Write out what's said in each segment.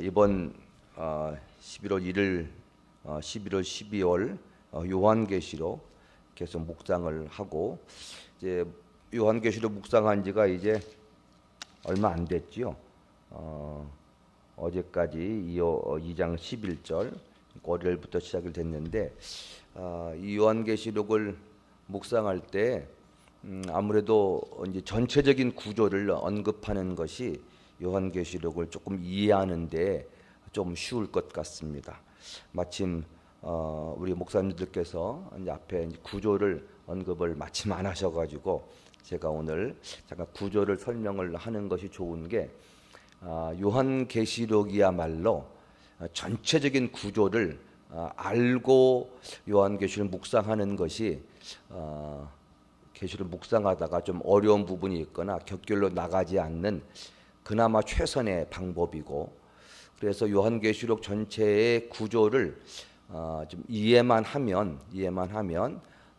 이번 11월 1일, 11월 12월 요한계시록 계속 묵상을 하고 이제 요한계시록 묵상한 지가 이제 얼마 안 됐지요. 어제까지 2장 11절 월요일부터 시작이 됐는데 이 요한계시록을 묵상할 때 아무래도 이제 전체적인 구조를 언급하는 것이 요한계시록을 조금 이해하는데 좀 쉬울 것 같습니다. 마침 우리 목사님들께서 이제 앞에 구조를 언급을 마침 안 하셔가지고 제가 오늘 잠깐 구조를 설명을 하는 것이 좋은 게 요한계시록이야말로 전체적인 구조를 알고 요한계시록 묵상하는 것이 계시록 묵상하다가 좀 어려운 부분이 있거나 격결로 나가지 않는 그나마 최선의 방법이고, 그래서 요한계시록 전체의 구조를 좀 이해만 하면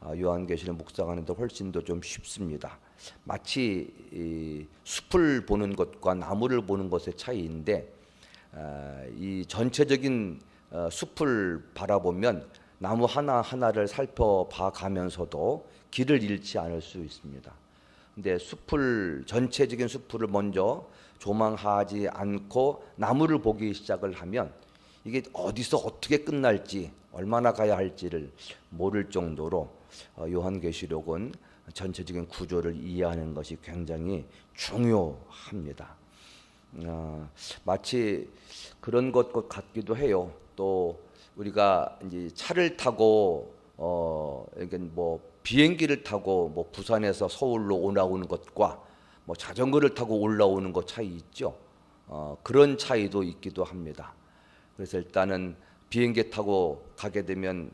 요한계시록 묵상하는 데 훨씬 더 좀 쉽습니다. 마치 숲을 보는 것과 나무를 보는 것의 차이인데 이 전체적인 숲을 바라보면 나무 하나하나를 살펴봐 가면서도 길을 잃지 않을 수 있습니다. 근데 전체적인 숲을 먼저 조망하지 않고 나무를 보기 시작을 하면 이게 어디서 어떻게 끝날지, 얼마나 가야 할지를 모를 정도로 요한계시록은 전체적인 구조를 이해하는 것이 굉장히 중요합니다. 마치 그런 것 같기도 해요. 또 우리가 이제 차를 타고 이게 뭐 비행기를 타고 뭐 부산에서 서울로 올라오는 것과 뭐 자전거를 타고 올라오는 것 차이 있죠. 그런 차이도 있기도 합니다. 그래서 일단은 비행기 타고 가게 되면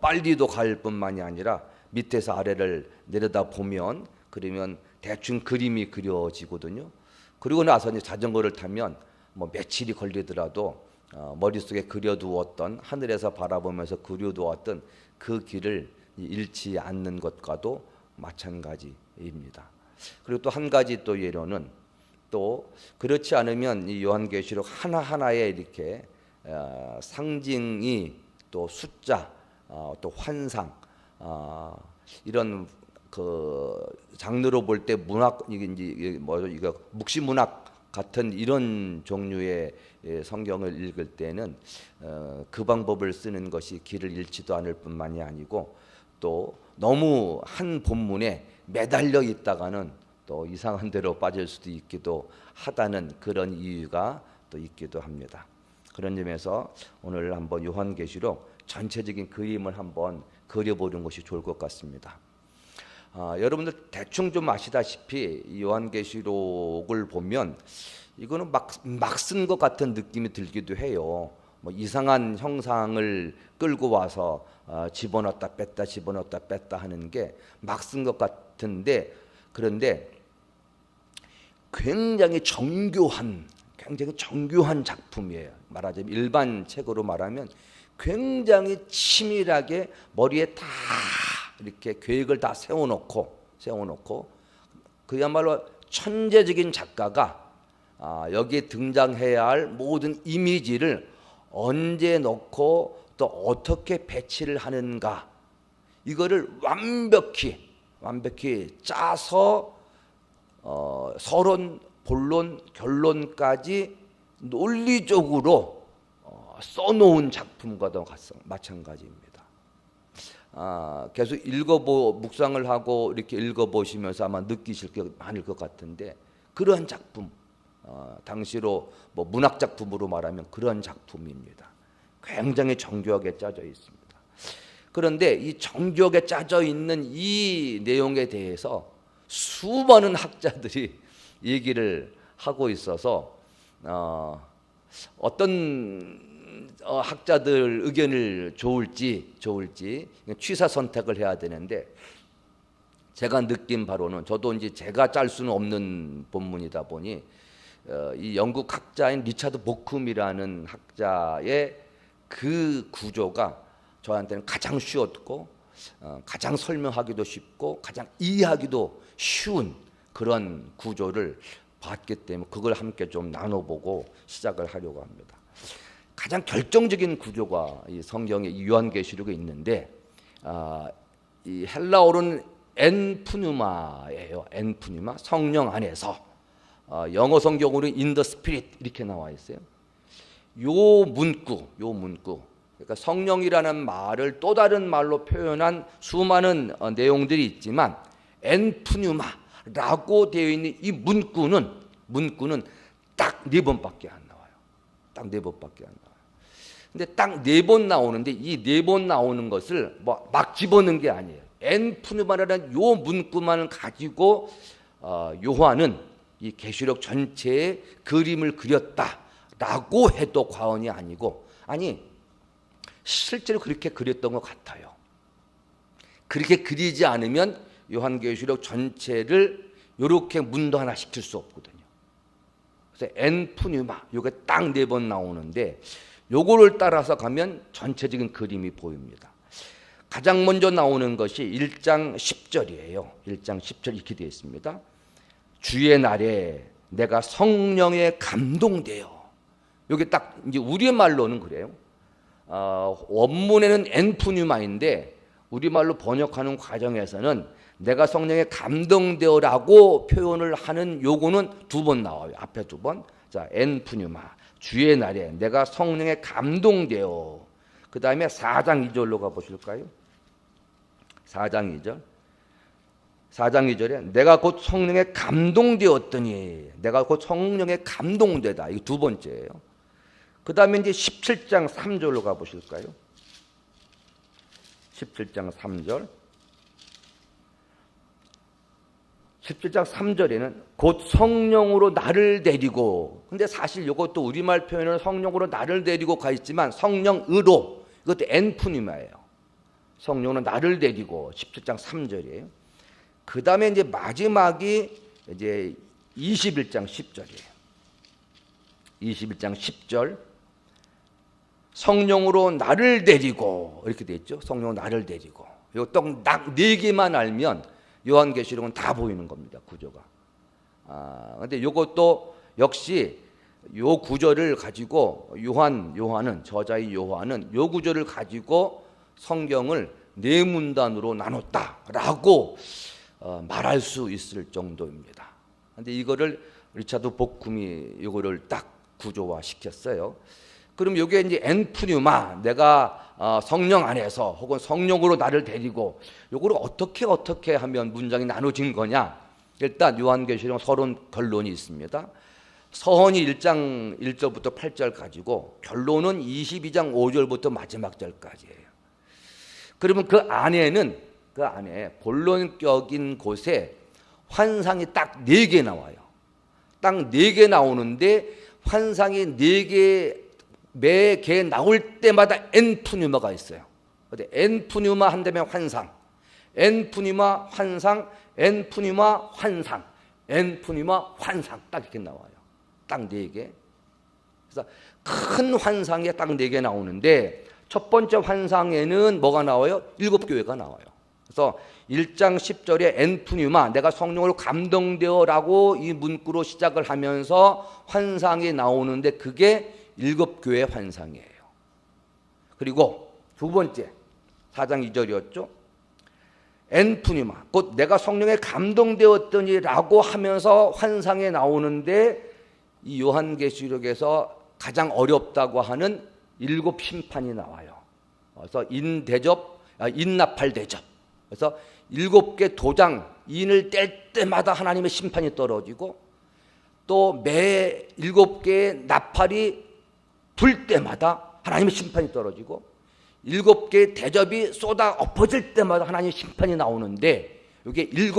빨리도 갈 뿐만이 아니라 밑에서 아래를 내려다 보면 그러면 대충 그림이 그려지거든요. 그리고 나서 이제 자전거를 타면 뭐 며칠이 걸리더라도 머릿속에 그려두었던, 하늘에서 바라보면서 그려두었던 그 길을 잃지 않는 것과도 마찬가지입니다. 그리고 또 한 가지 또 예로는, 또 그렇지 않으면 이 요한계시록 하나하나에 이렇게 상징이, 또 숫자, 또 환상, 이런 그 장르로 볼 때 문학, 이게 묵시문학 같은 이런 종류의 성경을 읽을 때는 그 방법을 쓰는 것이 길을 잃지도 않을 뿐만이 아니고 또 너무 한 본문에 매달려 있다가는 또 이상한 데로 빠질 수도 있기도 하다는 그런 이유가 또 있기도 합니다. 그런 점에서 오늘 한번 요한계시록 전체적인 그림을 한번 그려보는 것이 좋을 것 같습니다. 여러분들 대충 좀 아시다시피 요한계시록을 보면 이거는 막 쓴 것 같은 느낌이 들기도 해요. 뭐 이상한 형상을 끌고 와서 집어넣었다 뺐다 하는 게 막 쓴 것 같은데, 그런데 굉장히 정교한 작품이에요. 말하자면 일반 책으로 말하면 굉장히 치밀하게 머리에 다 이렇게 계획을 다 세워놓고 그야말로 천재적인 작가가 여기에 등장해야 할 모든 이미지를 언제 넣고 또 어떻게 배치를 하는가, 이거를 완벽히 짜서 서론, 본론, 결론까지 논리적으로 써놓은 작품과도 마찬가지입니다. 계속 묵상을 하고 이렇게 읽어보시면서 아마 느끼실 게 많을 것 같은데, 그러한 작품, 당시로 뭐 문학 작품으로 말하면 그런 작품입니다. 굉장히 정교하게 짜져 있습니다. 그런데 이 정교하게 짜져 있는 이 내용에 대해서 수많은 학자들이 얘기를 하고 있어서 어떤 학자들 의견을 좋을지 취사 선택을 해야 되는데, 제가 느낀 바로는, 저도 이제 제가 짤 수는 없는 본문이다 보니 이 영국 학자인 리차드 보쿰이라는 학자의 그 구조가 저한테는 가장 쉬웠고 가장 설명하기도 쉽고 가장 이해하기도 쉬운 그런 구조를 봤기 때문에 그걸 함께 좀 나눠보고 시작을 하려고 합니다. 가장 결정적인 구조가 이 성경의 이 요한계시록에 있는데 이 헬라어로는 엔푸뉴마예요. 엔푸뉴마, 성령 안에서. 영어 성경으로는 in the spirit 이렇게 나와 있어요. 요 문구. 그러니까 성령이라는 말을 또 다른 말로 표현한 수많은 내용들이 있지만 엔푸뉴마라고 되어 있는 이 문구는 딱 4번밖에 안 나와요. 딱 4번밖에 안 나와요. 근데 딱 4번 나오는데 이 4번 나오는 것을 뭐 막 집어넣은 게 아니에요. 엔푸뉴마라는 요 문구만을 가지고 요한은 이 계시록 전체의 그림을 그렸다라고 해도 과언이 아니고, 아니 실제로 그렇게 그렸던 것 같아요. 그렇게 그리지 않으면 요한계시록 전체를 이렇게 문도 하나 시킬 수 없거든요. 그래서 엔푸뉴마 요게 딱 4번 나오는데 요거를 따라서 가면 전체적인 그림이 보입니다. 가장 먼저 나오는 것이 1장 10절이에요. 1장 10절 이렇게 되어 있습니다. 주의 날에 내가 성령에 감동되어. 여기 딱 이제 우리말로는 그래요. 원문에는 엔푸뉴마인데 우리말로 번역하는 과정에서는 내가 성령에 감동되어라고 표현을 하는 요거는 2번 나와요. 앞에 2번. 자, 엔푸뉴마. 주의 날에 내가 성령에 감동되어. 그 다음에 4장 2절로 가보실까요? 4장 2절. 4장 2절에 내가 곧 성령에 감동되었더니. 내가 곧 성령에 감동되다. 이게 2번째예요. 그 다음에 이제 17장 3절로 가보실까요? 17장 3절. 17장 3절에는 곧 성령으로 나를 데리고, 근데 사실 이것도 우리말 표현은 성령으로 나를 데리고 가 있지만 성령으로, 이것도 엔푸니마예요. 성령으로 나를 데리고 17장 3절이에요. 그 다음에 이제 마지막이 이제 21장 10절이에요. 21장 10절. 성령으로 나를 데리고 이렇게 돼 있죠. 성령으로 나를 데리고. 이거 딱 4개만 알면 요한계시록은 다 보이는 겁니다. 구조가. 근데 이것도 역시 요 구조를 가지고 요한은 저자의 요한은 요 구조를 가지고 성경을 4문단으로 나눴다라고 말할 수 있을 정도입니다. 근데 이거를 리차드 복쿰이 이거를 딱 구조화 시켰어요. 그럼 이게 이제 엔푸뉴마, 내가 성령 안에서 혹은 성령으로 나를 데리고, 요거를 어떻게 하면 문장이 나눠진 거냐? 일단 요한계시록 서론 결론이 있습니다. 서론이 1장 1절부터 8절 가지고 결론은 22장 5절부터 마지막 절까지예요. 그러면 그 안에 본론격인 곳에 환상이 딱 4개 나와요. 딱 4개 나오는데 환상이 4개 매 개 나올 때마다 엔푸뉴마가 있어요. 엔푸뉴마 한다면 환상, 엔푸뉴마 환상, 엔푸뉴마 환상, 엔푸뉴마 환상 딱 이렇게 나와요. 딱 4개. 그래서 큰 환상이 딱 4개 나오는데 첫 번째 환상에는 뭐가 나와요? 7교회가 나와요. 그래서 1장 10절에 엔푸뉴마, 내가 성령으로 감동되어라고 이 문구로 시작을 하면서 환상이 나오는데 그게 7교회 환상이에요. 그리고 2번째 4장 2절이었죠. 엔푸니마, 곧 내가 성령에 감동되었더니라고 하면서 환상에 나오는데 이 요한계시록에서 가장 어렵다고 하는 7 심판이 나와요. 그래서 인나팔 대접. 그래서 7개 도장 인을 뗄 때마다 하나님의 심판이 떨어지고 또 매 7개의 나팔이 불 때마다 하나님의 심판이 떨어지고 7개의 대접이 쏟아 엎어질 때마다 하나님의 심판이 나오는데 이게 7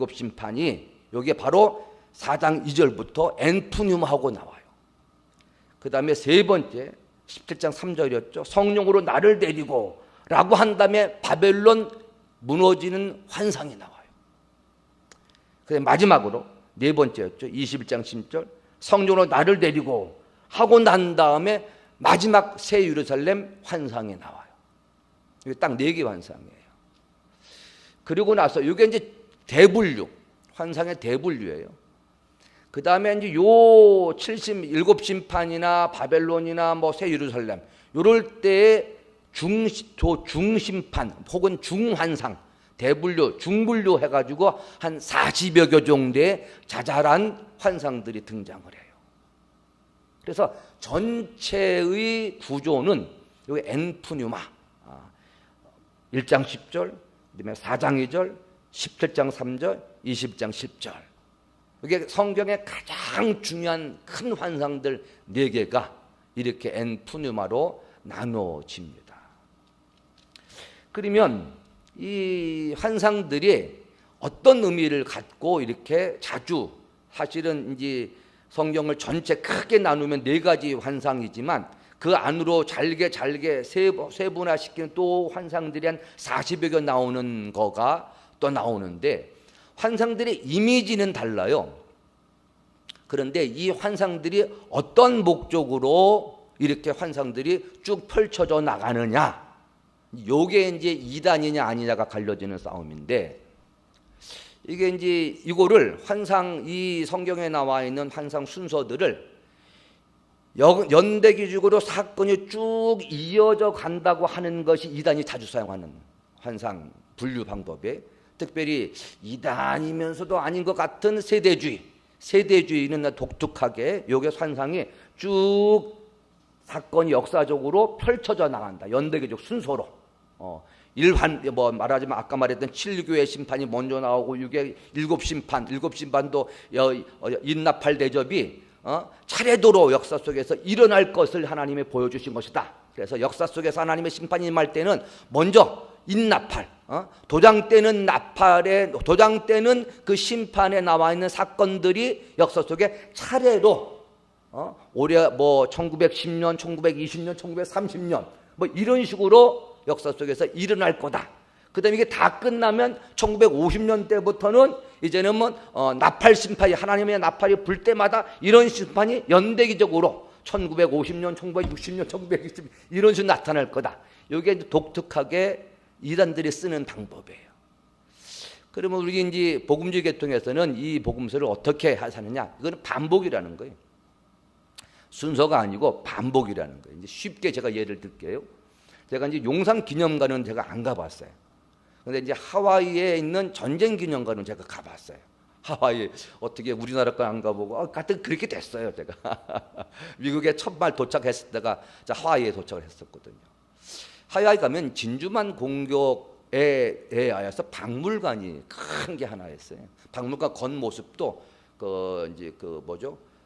심판이 여기에 바로 4장 2절부터 엔푸뉴마하고 나와요. 그 다음에 3번째 17장 3절이었죠. 성령으로 나를 데리고 라고 한 다음에 바벨론 무너지는 환상이 나와요. 그다음에 마지막으로 4번째였죠. 21장 10절 성령으로 나를 데리고 하고 난 다음에 마지막 새 예루살렘 환상이 나와요. 이게 딱 4개 환상이에요. 그리고 나서 이게 이제 대분류, 환상의 대분류예요. 그 다음에 이제 요 77 심판이나 바벨론이나 뭐 새 예루살렘 요럴 때의 중심판 혹은 중환상, 대분류, 중분류 해가지고 한 40여 개 정도의 자잘한 환상들이 등장을 해요. 그래서 전체의 구조는 여기 엔푸뉴마 1장 10절, 그다음에 4장 2절, 17장 3절, 20장 10절. 이게 성경의 가장 중요한 큰 환상들 4개가 이렇게 엔푸뉴마로 나눠집니다. 그러면 이 환상들이 어떤 의미를 갖고 이렇게 자주, 사실은 이제 성경을 전체 크게 나누면 4가지 환상이지만 그 안으로 잘게 세분화시키는 또 환상들이 한 40여 개 나오는 거가 또 나오는데, 환상들의 이미지는 달라요. 그런데 이 환상들이 어떤 목적으로 이렇게 환상들이 쭉 펼쳐져 나가느냐, 요게 이제 이단이냐 아니냐가 갈려지는 싸움인데, 이게 이제 이거를 환상, 이 성경에 나와 있는 환상 순서들을 연대기적으로 사건이 쭉 이어져 간다고 하는 것이 이단이 자주 사용하는 환상 분류 방법에, 특별히 이단이면서도 아닌 것 같은 세대주의는 독특하게 요게 환상이 쭉 사건이 역사적으로 펼쳐져 나간다. 연대기적 순서로. 뭐 말하자면 아까 말했던 7교의 심판이 먼저 나오고 6의 일곱 심판도 인나팔 대접이 차례도로 역사 속에서 일어날 것을 하나님이 보여주신 것이다. 그래서 역사 속에서 하나님의 심판이 임할 때는 먼저 인나팔, 도장 떼는 그 심판에 나와 있는 사건들이 역사 속에 차례로 올해 뭐 1910년, 1920년, 1930년 뭐 이런 식으로 역사 속에서 일어날 거다. 그 다음에 이게 다 끝나면 1950년대부터는 이제는 뭐 나팔 심판이, 하나님의 나팔이 불 때마다 이런 심판이 연대기적으로 1950년, 1960년, 1920년 이런 식으로 나타날 거다. 이게 독특하게 이단들이 쓰는 방법이에요. 그러면 우리 이제 복음주의 계통에서는 이 복음서를 어떻게 하느냐? 이거는 반복이라는 거예요. 순서가 아니고 반복이라는 거예요. 이제 쉽게 제가 예를 들게요. 제가 이제 용산 기념관은 제가 안 가봤어요. 근데 이제 하와이에 있는 전쟁 기념관은 제가 가봤어요. 하와이 어떻게 우리나라 거 안 가보고 하여튼 그렇게 됐어요. 제가 미국에 첫발 도착했을 때가 하와이에 도착을 했었거든요. 하와이 가면 진주만 공격에 의해서 박물관이 큰 게 하나 있어요. 박물관 겉모습도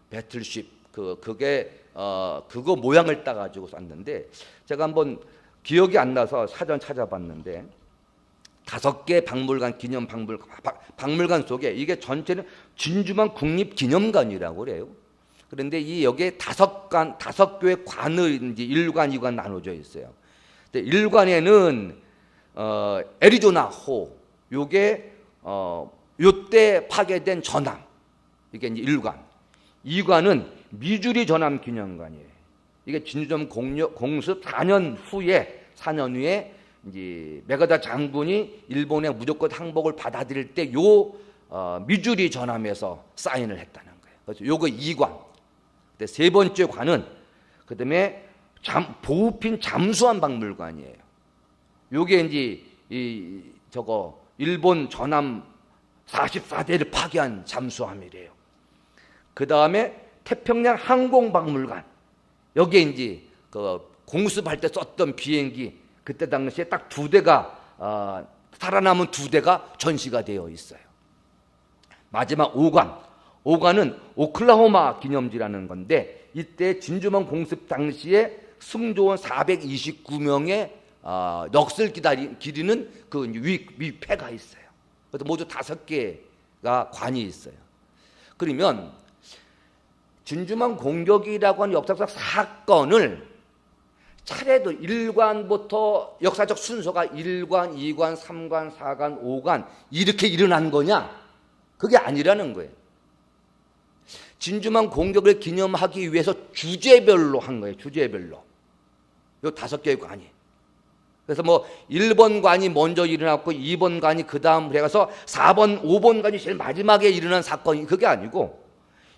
배틀쉽 그게 그거 모양을 따가지고 쐈는데, 제가 한번 기억이 안 나서 사전 찾아봤는데 5개 박물관 속에 이게 전체는 진주만 국립기념관이라고 그래요. 그런데 이 여기에 5개의 관을 이제 1관, 2관 나눠져 있어요. 근데 1관에는 애리조나호, 요게 요때 파괴된 전함, 이게 이제 1관. 2관은 미주리 전함 기념관이에요. 이게 진주점 공습 4년 후에 이제 메가다 장군이 일본의 무조건 항복을 받아들일 때 미주리 전함에서 사인을 했다는 거예요. 그래서 요거 2관. 근데 3번째 관은 그다음에 보급힌 잠수함 박물관이에요. 요게 이제 일본 전함 44대를 파괴한 잠수함이래요. 그 다음에 태평양 항공박물관, 여기에 이제 공습할 때 썼던 비행기, 그때 당시에 딱 2대가 살아남은 2대가 전시가 되어 있어요. 마지막 5관은 오클라호마 기념지라는 건데, 이때 진주만 공습 당시에 승조원 429명의 넋을 기리는 그 위패가 있어요. 그래서 모두 5개가 관이 있어요. 그러면 진주만 공격이라고 하는 역사적 사건을 차례도 1관부터 역사적 순서가 1관, 2관, 3관, 4관, 5관 이렇게 일어난 거냐? 그게 아니라는 거예요. 진주만 공격을 기념하기 위해서 주제별로 한 거예요. 주제별로. 요 5개의 관이. 그래서 뭐 1번 관이 먼저 일어났고 2번 관이 그 다음 해가서 4번, 5번 관이 제일 마지막에 일어난 사건이 그게 아니고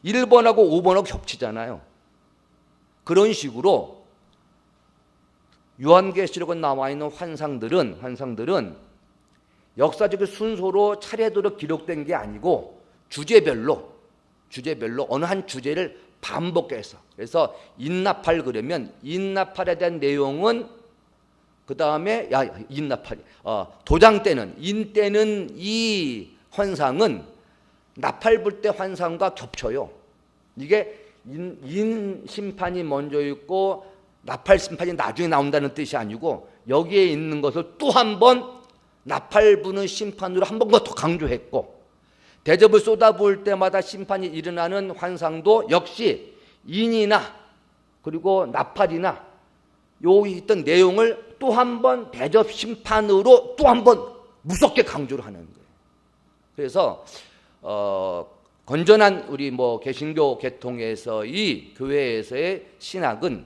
1번하고 5번하고 겹치잖아요. 그런 식으로 요한계시록에 나와 있는 환상들은 역사적 순서로 차례대로 기록된 게 아니고 주제별로 어느 한 주제를 반복해서, 그래서 인나팔 그러면 인나팔에 대한 내용은 그 다음에 도장 때는 이 환상은 나팔 불 때 환상과 겹쳐요. 이게 인 심판이 먼저 있고 나팔 심판이 나중에 나온다는 뜻이 아니고 여기에 있는 것을 또 한 번 나팔 부는 심판으로 한 번 더 강조했고, 대접을 쏟아부을 때마다 심판이 일어나는 환상도 역시 인이나 그리고 나팔이나 요 있던 내용을 또 한 번 대접 심판으로 또 한 번 무섭게 강조를 하는 거예요. 그래서 건전한 우리 개신교 계통에서의 교회에서의 신학은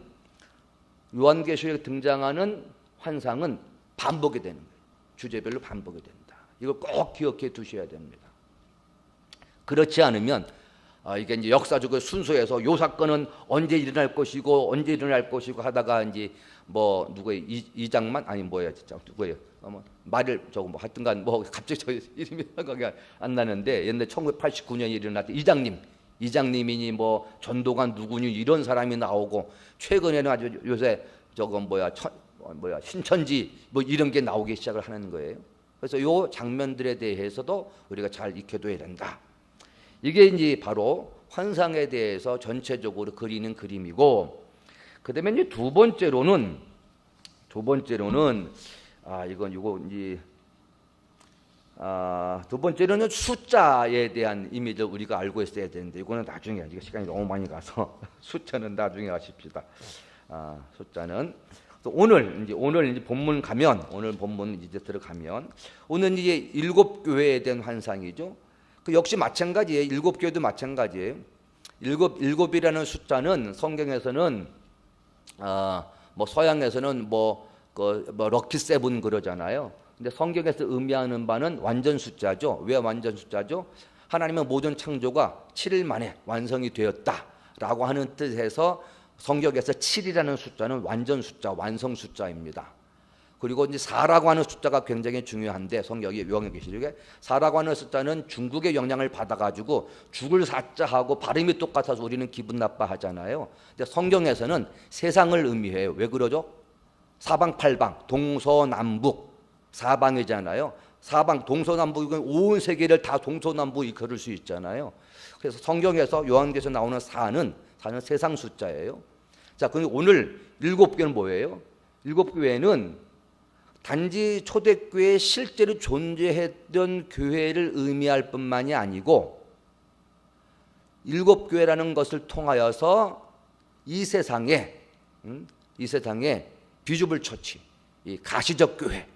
요한계시록에 등장하는 환상은 반복이 되는 거예요. 주제별로 반복이 된다. 이걸 꼭 기억해 두셔야 됩니다. 그렇지 않으면 이게 이제 역사적인 순서에서 요 사건은 언제 일어날 것이고 하다가 이제 누구의 이장만 아니 진짜 누구예요? 말을 하여튼간 갑자기 저 이름이 생각이 안 나는데 옛날 1989년에 일어났던 이장님이니 전도관 누구니 이런 사람이 나오고, 최근에는 아주 요새 신천지 이런 게 나오기 시작을 하는 거예요. 그래서 요 장면들에 대해서도 우리가 잘 익혀둬야 된다. 이게 이제 바로 환상에 대해서 전체적으로 그리는 그림이고, 그다음에 이제 두 번째로는 숫자에 대한 이미지를 우리가 알고 있어야 되는데, 이거는 나중에, 이거 시간이 너무 많이 가서 숫자는 나중에 하십시다. 숫자는 오늘 이제 본문 가면, 오늘 본문 이제 들어가면, 오늘 이제 7교회에 대한 환상이죠. 그 역시 마찬가지예요. 7교회도 마찬가지예요. 일곱이라는 숫자는 성경에서는 서양에서는 럭키 세븐 그러잖아요. 근데 성경에서 의미하는 바는 완전 숫자죠. 왜 완전 숫자죠? 하나님의 모든 창조가 7일 만에 완성이 되었다라고 하는 뜻에서 성경에서 7이라는 숫자는 완전 숫자, 완성 숫자입니다. 그리고 이제 4라고 하는 숫자가 굉장히 중요한데, 성경이 요한계시록에 4라고 하는 숫자는 중국의 영향을 받아가지고 죽을 사자하고 발음이 똑같아서 우리는 기분 나빠하잖아요. 근데 성경에서는 세상을 의미해요. 왜 그러죠? 사방팔방, 동서남북, 사방이잖아요. 사방, 동서남북이면 온 세계를 다 동서남북 이끌을 수 있잖아요. 그래서 성경에서 요한계시록에 나오는 4는 세상 숫자예요. 자, 그럼 오늘 7교회는 뭐예요? 7교회는 단지 초대교회에 실제로 존재했던 교회를 의미할 뿐만이 아니고, 7교회라는 것을 통하여서 이 세상에 비주블 처치, 가시적 교회,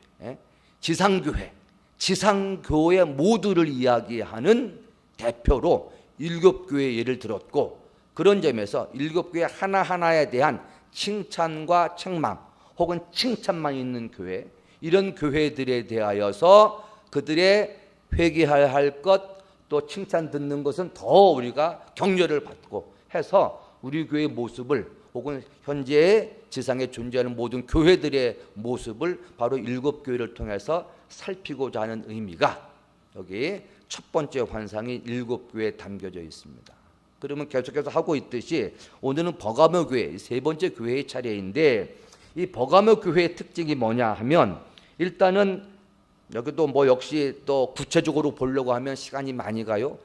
지상교회, 지상교회 모두를 이야기하는 대표로 7교회의 예를 들었고, 그런 점에서 7교회 하나하나에 대한 칭찬과 책망 혹은 칭찬만 있는 교회, 이런 교회들에 대하여서 그들의 회개해야 할 것, 또 칭찬 듣는 것은 더 우리가 격려를 받고 해서 우리 교회의 모습을, 혹은 현재 지상에 존재하는 모든 교회들의 모습을 바로 7교회를 통해서 살피고자 하는 의미가 여기 첫 번째 환상이 7교회에 담겨져 있습니다. 그러면 계속해서 하고 있듯이 오늘은 버가모 교회, 세 번째 교회의 차례인데, 이 버가모 교회의 특징이 뭐냐 하면, 일단은 여기도 역시 또 구체적으로 보려고 하면 시간이 많이 가요.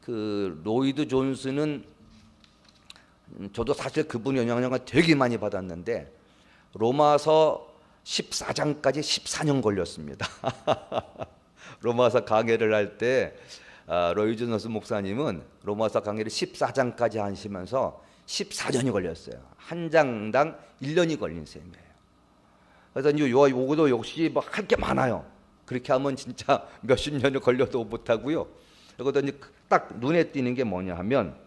그 로이드 존스는, 저도 사실 그분 영향을 되게 많이 받았는데 로마서 14장까지 14년 걸렸습니다. 로마서 강해를 할 때 로이드 존스 목사님은 로마서 강해를 14장까지 하시면서 14년이 걸렸어요. 한 장당 1년이 걸린 셈이에요. 그래서 이제 요거도 역시 할 게 많아요. 그렇게 하면 진짜 몇십 년을 걸려도 못하고요. 이것도 이제 딱 눈에 띄는 게 뭐냐 하면,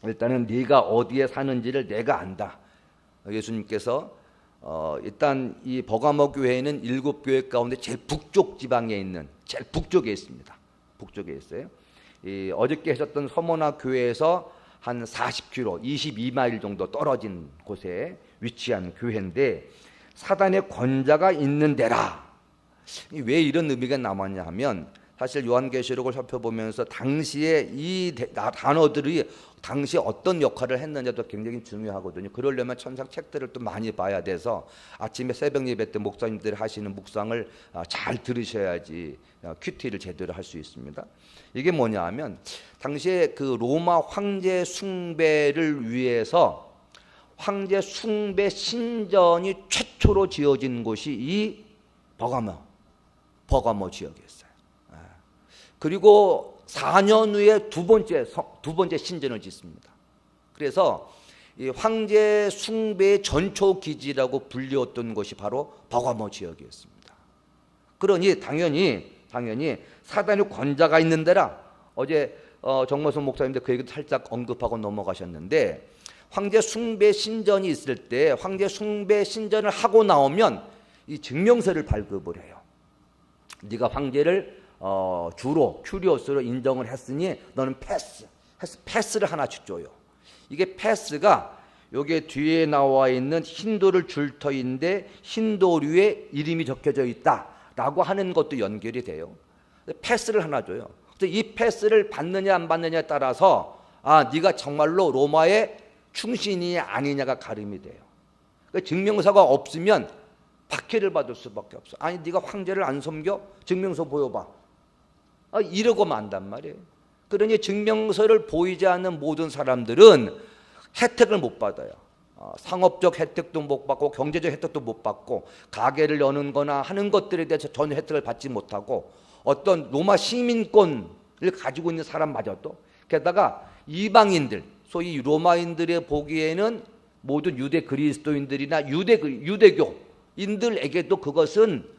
일단은 네가 어디에 사는지를 내가 안다. 예수님께서 일단 이 버가모 교회는 7교회 가운데 제일 북쪽 지방에 있는, 제일 북쪽에 있습니다. 북쪽에 있어요. 어저께 하셨던 서머나 교회에서 한 40km, 22마일 정도 떨어진 곳에 위치한 교회인데 사단의 권자가 있는 데라. 왜 이런 의미가 남았냐 하면 사실 요한계시록을 살펴보면서 당시에 이 단어들이 당시에 어떤 역할을 했느냐도 굉장히 중요하거든요. 그러려면 천상 책들을 또 많이 봐야 돼서 아침에 새벽 예배 때 목사님들이 하시는 묵상을 잘 들으셔야지 큐티를 제대로 할 수 있습니다. 이게 뭐냐 하면 당시에 그 로마 황제 숭배를 위해서 황제 숭배 신전이 최초로 지어진 곳이 이 버가모 지역이었어요. 그리고 4년 후에 두 번째 신전을 짓습니다. 그래서 이 황제 숭배의 전초 기지라고 불리웠던 곳이 바로 버가모 지역이었습니다. 그러니 당연히 사단의 권자가 있는 데라. 어제 정모선 목사님들 그 얘기도 살짝 언급하고 넘어가셨는데 황제 숭배 신전이 있을 때 황제 숭배 신전을 하고 나오면 이 증명서를 발급을 해요. 네가 황제를 주로 큐리오스로 인정을 했으니 너는 패스를 하나씩 줘요. 이게 패스가 여기 뒤에 나와 있는 힌도를 줄터인데 힌도류에 이름이 적혀져 있다라고 하는 것도 연결이 돼요. 패스를 하나 줘요. 그래서 이 패스를 받느냐 안 받느냐에 따라서 네가 정말로 로마의 충신이 아니냐가 가름이 돼요. 그러니까 증명서가 없으면 박해를 받을 수밖에 없어. 아니 네가 황제를 안 섬겨? 증명서 보여봐. 이러고 만단 말이에요. 그러니 증명서를 보이지 않는 모든 사람들은 혜택을 못 받아요. 상업적 혜택도 못 받고 경제적 혜택도 못 받고 가게를 여는 거나 하는 것들에 대해서 전혀 혜택을 받지 못하고 어떤 로마 시민권을 가지고 있는 사람마저도 게다가 이방인들 소위 로마인들의 보기에는 모든 유대 그리스도인들이나 유대교인들에게도 그것은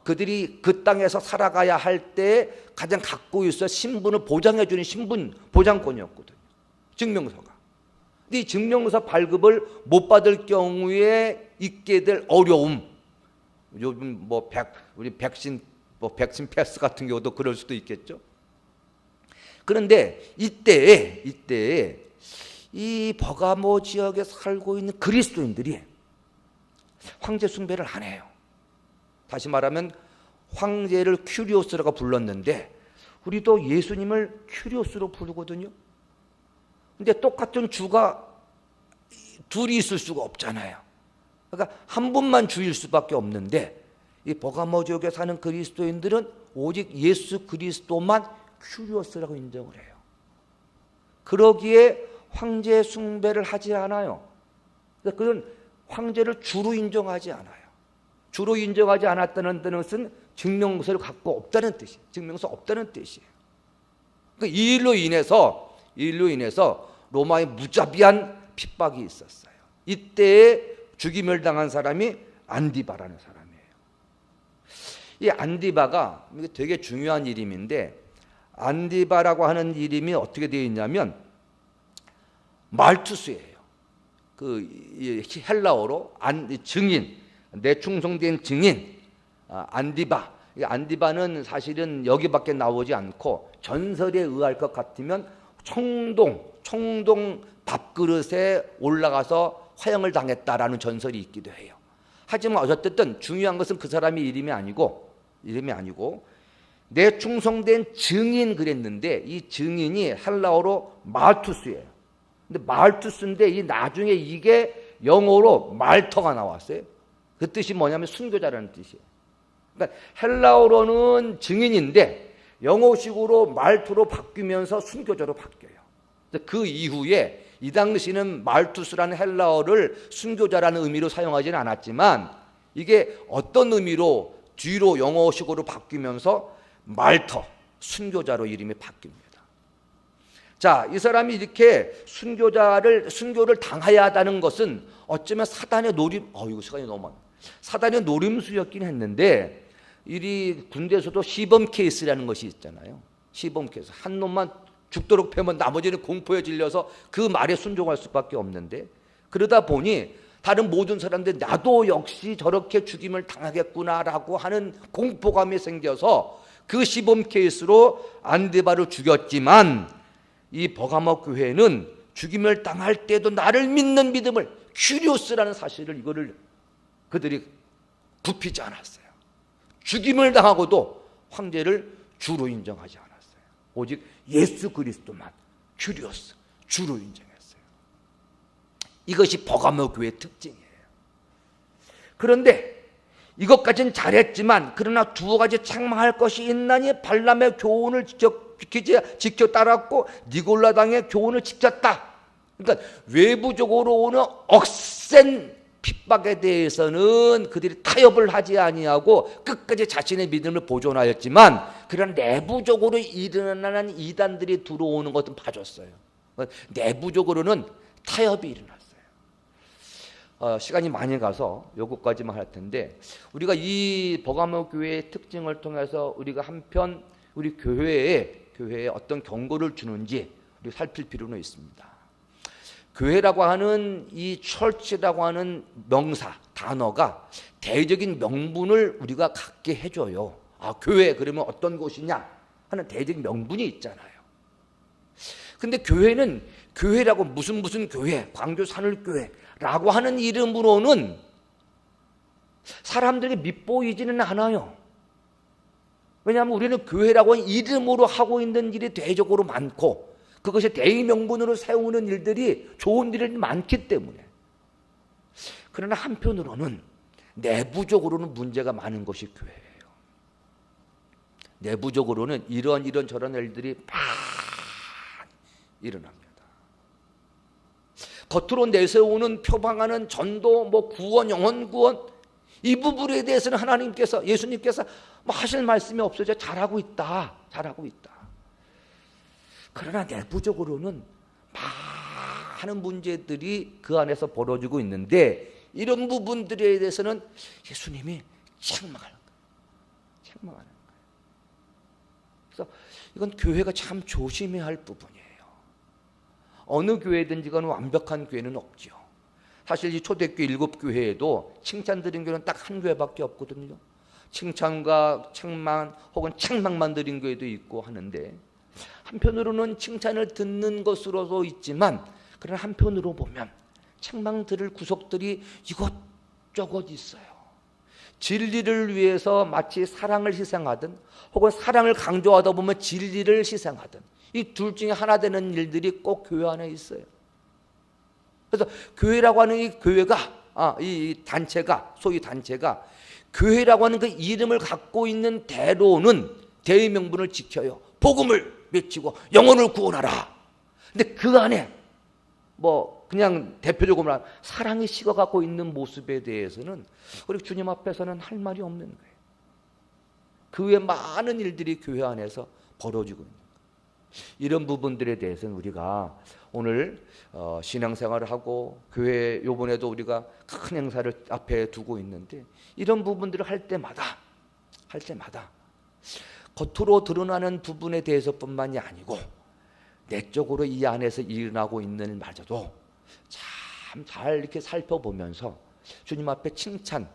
그들이 그 땅에서 살아가야 할 때 가장 갖고 있어 신분을 보장해주는 신분 보장권이었거든요. 증명서가. 이 증명서 발급을 못 받을 경우에 있게 될 어려움. 요즘 우리 백신 패스 같은 경우도 그럴 수도 있겠죠. 그런데 이때에 이 버가모 지역에 살고 있는 그리스도인들이 황제 숭배를 안 해요. 다시 말하면 황제를 큐리오스라고 불렀는데 우리도 예수님을 큐리오스로 부르거든요. 근데 똑같은 주가 둘이 있을 수가 없잖아요. 그러니까 한 분만 주일 수밖에 없는데 이 버가모 지역에 사는 그리스도인들은 오직 예수 그리스도만 큐리오스라고 인정을 해요. 그러기에 황제 숭배를 하지 않아요. 그러니까 그런 황제를 주로 인정하지 않아요. 주로 인정하지 않았다는 뜻은 증명서를 갖고 없다는 뜻이에요. 증명서 없다는 뜻이에요. 그러니까 이 일로 인해서 로마의 무자비한 핍박이 있었어요. 이때에 죽임을 당한 사람이 안디바라는 사람이에요. 이 안디바가 되게 중요한 이름인데 안디바라고 하는 이름이 어떻게 되어 있냐면 말투스예요. 그 헬라어로 증인, 내충성된 증인, 안디바. 안디바는 사실은 여기밖에 나오지 않고 전설에 의할 것 같으면 청동 밥그릇에 올라가서 화형을 당했다라는 전설이 있기도 해요. 하지만 어쨌든 중요한 것은 그 사람의 이름이 아니고 내충성된 증인 그랬는데 이 증인이 헬라어로 말투스예요. 근데 말투스인데 이 나중에 이게 영어로 말터가 나왔어요. 그 뜻이 뭐냐면 순교자라는 뜻이에요. 그러니까 헬라어로는 증인인데 영어식으로 말투로 바뀌면서 순교자로 바뀌어요. 그 이후에 이 당시는 말투스라는 헬라어를 순교자라는 의미로 사용하지는 않았지만 이게 어떤 의미로 뒤로 영어식으로 바뀌면서 말터, 순교자로 이름이 바뀝니다. 자, 이 사람이 이렇게 순교를 당해야 한다는 것은 어쩌면 사단의 이거 시간이 너무 많아. 사단의 노림수였긴 했는데 이 군대에서도 시범 케이스라는 것이 있잖아요. 시범 케이스. 한 놈만 죽도록 패면 나머지는 공포에 질려서 그 말에 순종할 수밖에 없는데 그러다 보니 다른 모든 사람들 나도 역시 저렇게 죽임을 당하겠구나라고 하는 공포감이 생겨서 그 시범 케이스로 안디바를 죽였지만 이 버가모 교회는 죽임을 당할 때도 나를 믿는 믿음을, 큐리오스라는 사실을, 이거를 그들이 굽히지 않았어요. 죽임을 당하고도 황제를 주로 인정하지 않았어요. 오직 예수 그리스도만 큐리오스, 주로 인정했어요. 이것이 버가모 교회의 특징이에요. 그런데 이것까지는 잘했지만, 그러나 두 가지 책망할 것이 있나니 발람의 교훈을 지켜 따랐고 니골라당의 교훈을 지켰다. 그러니까 외부적으로 오는 억센 핍박에 대해서는 그들이 타협을 하지 아니하고 끝까지 자신의 믿음을 보존하였지만, 그런 내부적으로 일어나는 이단들이 들어오는 것은 봐줬어요. 내부적으로는 타협이 일어났어요. 시간이 많이 가서 요것까지만 할 텐데, 우리가 이 버가모 교회의 특징을 통해서 우리가 한편 우리 교회에 어떤 경고를 주는지 우리 살필 필요는 있습니다. 교회라고 하는 이 철치라고 하는 명사, 단어가 대적인 명분을 우리가 갖게 해줘요. 아, 교회 그러면 어떤 곳이냐 하는 대적인 명분이 있잖아요. 근데 교회는 교회라고 무슨 교회, 광교 산울교회라고 하는 이름으로는 사람들이 밉보이지는 않아요. 왜냐하면 우리는 교회라고 하는 이름으로 하고 있는 일이 대적으로 많고, 그것이 대의 명분으로 세우는 일들이 좋은 일이 많기 때문에. 그러나 한편으로는 내부적으로는 문제가 많은 것이 교회예요. 내부적으로는 이런 저런 일들이 많이 일어납니다. 겉으로 내세우는 표방하는 전도, 구원, 영혼 구원, 이 부분에 대해서는 하나님께서, 예수님께서 하실 말씀이 없어져 잘하고 있다. 그러나 내부적으로는 많은 문제들이 그 안에서 벌어지고 있는데, 이런 부분들에 대해서는 예수님이 책망하는 거예요. 그래서 이건 교회가 참 조심해야 할 부분이에요. 어느 교회든지 간 완벽한 교회는 없죠. 사실 이 초대교회 7교회에도 칭찬 드린 교회는 딱 한 교회밖에 없거든요. 칭찬과 책망 혹은 책망만 드린 교회도 있고 하는데, 한편으로는 칭찬을 듣는 것으로도 있지만, 그러나 한편으로 보면 책망 들을 구석들이 이것저것 있어요. 진리를 위해서 마치 사랑을 희생하든, 혹은 사랑을 강조하다 보면 진리를 희생하든, 이 둘 중에 하나 되는 일들이 꼭 교회 안에 있어요. 그래서 교회라고 하는 이 교회가, 이 단체가, 소위 단체가 교회라고 하는 그 이름을 갖고 있는 대로는 대의 명분을 지켜요. 복음을 외치고 영혼을 구원하라. 근데 그 안에 그냥 대표적으로 말하면 사랑이 식어가고 있는 모습에 대해서는 우리 주님 앞에서는 할 말이 없는 거예요. 그 외에 많은 일들이 교회 안에서 벌어지고 있는 거예요. 이런 부분들에 대해서는 우리가 오늘 신앙생활을 하고, 교회 요번에도 우리가 큰 행사를 앞에 두고 있는데, 이런 부분들을 할 때마다 겉으로 드러나는 부분에 대해서뿐만이 아니고 내적으로 이 안에서 일어나고 있는 마저도 참 잘 이렇게 살펴보면서 주님 앞에 칭찬을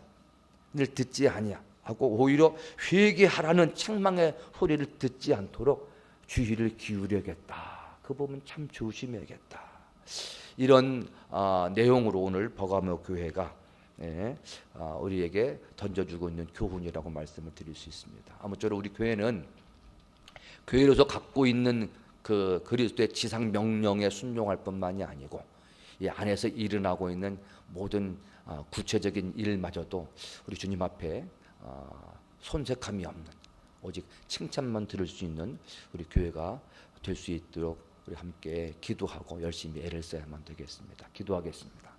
듣지 아니하고 오히려 회개하라는 책망의 소리를 듣지 않도록 주의를 기울여야겠다. 그 부분 참 조심해야겠다. 이런 내용으로 오늘 버가모 교회가 우리에게 던져주고 있는 교훈이라고 말씀을 드릴 수 있습니다. 아무쪼록 우리 교회는 교회로서 갖고 있는 그 그리스도의 지상 명령에 순종할 뿐만이 아니고, 이 안에서 일어나고 있는 모든 구체적인 일마저도 우리 주님 앞에 손색함이 없는, 오직 칭찬만 들을 수 있는 우리 교회가 될 수 있도록 우리 함께 기도하고 열심히 애를 써야만 되겠습니다. 기도하겠습니다.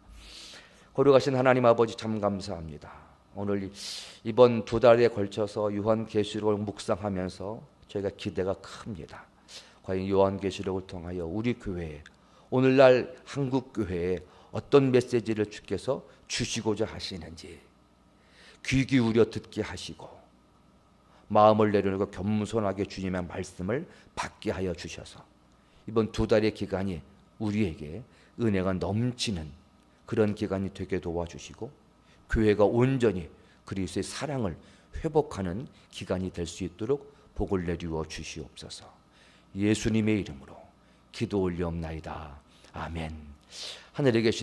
거룩하신 하나님 아버지, 참 감사합니다. 오늘 이번 2달에 걸쳐서 요한계시록을 묵상하면서 저희가 기대가 큽니다. 과연 요한계시록을 통하여 우리 교회에, 오늘날 한국교회에 어떤 메시지를 주께서 주시고자 하시는지 귀 기울여 듣게 하시고, 마음을 내려놓고 겸손하게 주님의 말씀을 받게 하여 주셔서 이번 2달의 기간이 우리에게 은혜가 넘치는 그런 기간이 되게 도와주시고, 교회가 온전히 그리스도의 사랑을 회복하는 기간이 될 수 있도록 복을 내리워 주시옵소서. 예수님의 이름으로 기도 올리옵나이다. 아멘. 하늘에 계신